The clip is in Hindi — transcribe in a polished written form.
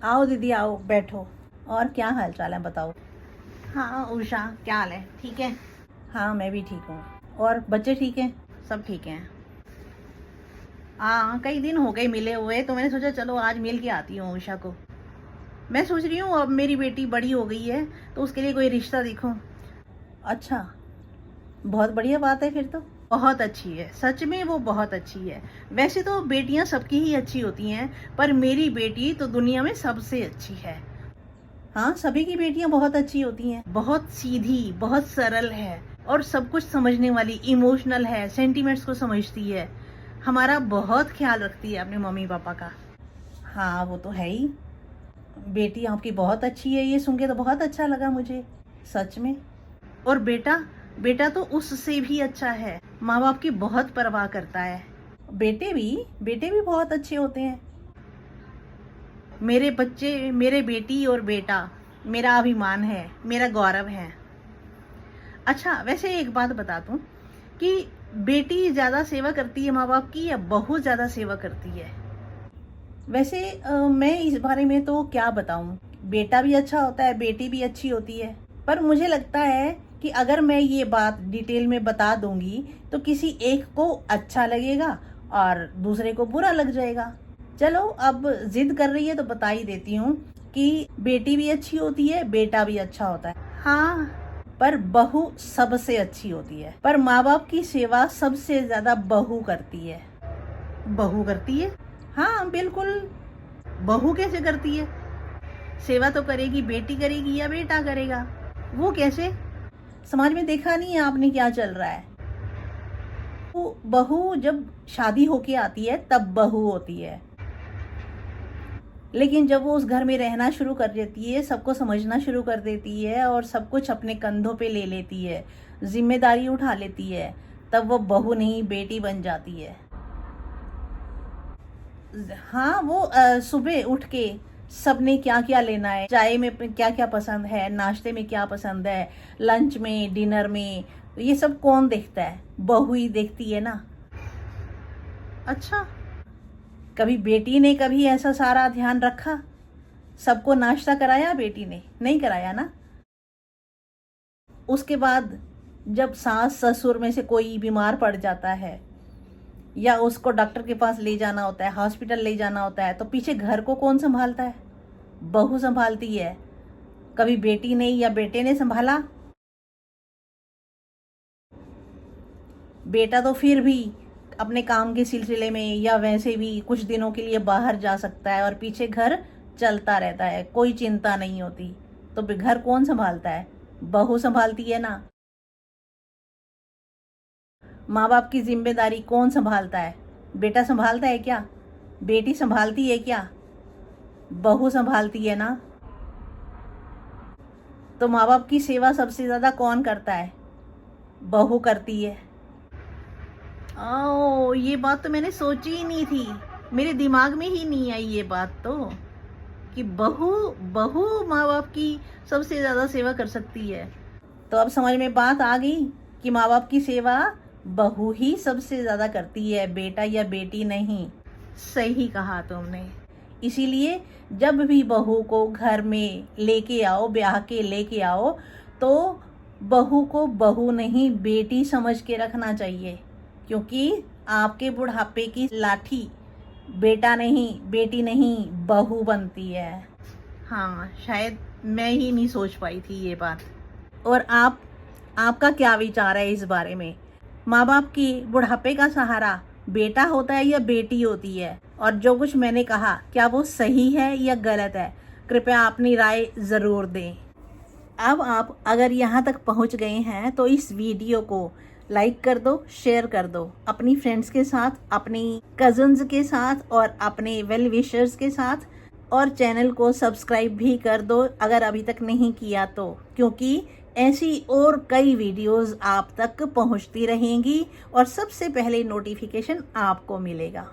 आओ दीदी आओ, बैठो। और क्या हाल चाल है बताओ। हाँ उषा, क्या हाल है? ठीक है। हाँ मैं भी ठीक हूँ। और बच्चे ठीक हैं? सब ठीक हैं। हाँ, कई दिन हो गए मिले हुए, तो मैंने सोचा चलो आज मिल के आती हूँ उषा को। मैं सोच रही हूँ अब मेरी बेटी बड़ी हो गई है तो उसके लिए कोई रिश्ता देखो। अच्छा, बहुत बढ़िया बात है फिर तो। बहुत अच्छी है, सच में वो बहुत अच्छी है। वैसे तो बेटियां सबकी ही अच्छी होती हैं, पर मेरी बेटी तो दुनिया में सबसे अच्छी है। हाँ, सभी की बेटियां बहुत अच्छी होती हैं। बहुत सीधी, बहुत सरल है और सब कुछ समझने वाली, इमोशनल है, सेंटिमेंट्स को समझती है, हमारा बहुत ख्याल रखती है अपने मम्मी पापा का। हाँ वो तो है ही। बेटी आपकी बहुत अच्छी है, ये सुन के तो बहुत अच्छा लगा मुझे, सच में। और बेटा, बेटा तो उससे भी अच्छा है, माँ बाप की बहुत परवाह करता है। बेटे भी बहुत अच्छे होते हैं। मेरे बच्चे, मेरे बेटी और बेटा मेरा अभिमान है, मेरा गौरव है। अच्छा, वैसे एक बात बता दूं कि बेटी ज्यादा सेवा करती है माँ बाप की या बहू ज्यादा सेवा करती है? वैसे मैं इस बारे में तो क्या बताऊं। बेटा भी अच्छा होता है, बेटी भी अच्छी होती है। पर मुझे लगता है कि अगर मैं ये बात डिटेल में बता दूंगी तो किसी एक को अच्छा लगेगा और दूसरे को बुरा लग जाएगा। चलो, अब जिद कर रही है तो बता ही देती हूँ कि बेटी भी अच्छी होती है, बेटा भी अच्छा होता है। हाँ। पर बहू सबसे अच्छी होती है। पर माँ बाप की सेवा सबसे ज्यादा बहू करती है। बहू करती है? हाँ बिल्कुल। बहू कैसे करती है? सेवा तो करेगी, बेटी करेगी या बेटा करेगा? वो कैसे? समाज में देखा नहीं है आपने क्या चल रहा है। तो बहू जब शादी होके आती है तब बहू होती है, लेकिन जब वो उस घर में रहना शुरू कर देती है, सबको समझना शुरू कर देती है और सब कुछ अपने कंधों पे ले लेती है, जिम्मेदारी उठा लेती है, तब वो बहू नहीं बेटी बन जाती है। हाँ, वो सुबह उठ के सबने क्या क्या लेना है, चाय में क्या क्या पसंद है, नाश्ते में क्या पसंद है, लंच में, डिनर में, ये सब कौन देखता है? बहू ही देखती है ना। अच्छा। कभी बेटी ने कभी ऐसा सारा ध्यान रखा? सबको नाश्ता कराया बेटी ने? नहीं कराया ना। उसके बाद जब सास ससुर में से कोई बीमार पड़ जाता है या उसको डॉक्टर के पास ले जाना होता है, हॉस्पिटल ले जाना होता है, तो पीछे घर को कौन संभालता है? बहू संभालती है। कभी बेटी ने या बेटे ने संभाला? बेटा तो फिर भी अपने काम के सिलसिले में या वैसे भी कुछ दिनों के लिए बाहर जा सकता है और पीछे घर चलता रहता है, कोई चिंता नहीं होती। तो घर कौन संभालता है? बहू संभालती है ना। माँ बाप की जिम्मेदारी कौन संभालता है? बेटा संभालता है क्या? बेटी संभालती है क्या? बहू संभालती है ना। तो माँ बाप की सेवा सबसे ज्यादा कौन करता है? बहू करती है। ओ, ये बात तो मैंने सोची ही नहीं थी, मेरे दिमाग में ही नहीं आई ये बात तो, कि बहू बहू माँ बाप की सबसे ज्यादा सेवा कर सकती है। तो अब समझ में बात आ गई कि माँ बाप की सेवा बहू ही सबसे ज्यादा करती है, बेटा या बेटी नहीं। सही कहा तुमने। इसीलिए जब भी बहू को घर में लेके आओ, ब्याह के लेके आओ, तो बहू को बहू नहीं बेटी समझ के रखना चाहिए, क्योंकि आपके बुढ़ापे की लाठी बेटा नहीं, बेटी नहीं, बहू बनती है। हाँ, शायद मैं ही नहीं सोच पाई थी ये बात। और आपका क्या विचार है इस बारे में? माँ बाप की बुढ़ापे का सहारा बेटा होता है या बेटी होती है? और जो कुछ मैंने कहा, क्या वो सही है या गलत है? कृपया अपनी राय जरूर दें। अब आप अगर यहाँ तक पहुँच गए हैं तो इस वीडियो को लाइक कर दो, शेयर कर दो अपनी फ्रेंड्स के साथ, अपनी कजन्स के साथ और अपने वेल विशर्स के साथ। और चैनल को सब्सक्राइब भी कर दो अगर अभी तक नहीं किया तो, क्योंकि ऐसी और कई वीडियोस आप तक पहुंचती रहेंगी और सबसे पहले नोटिफिकेशन आपको मिलेगा।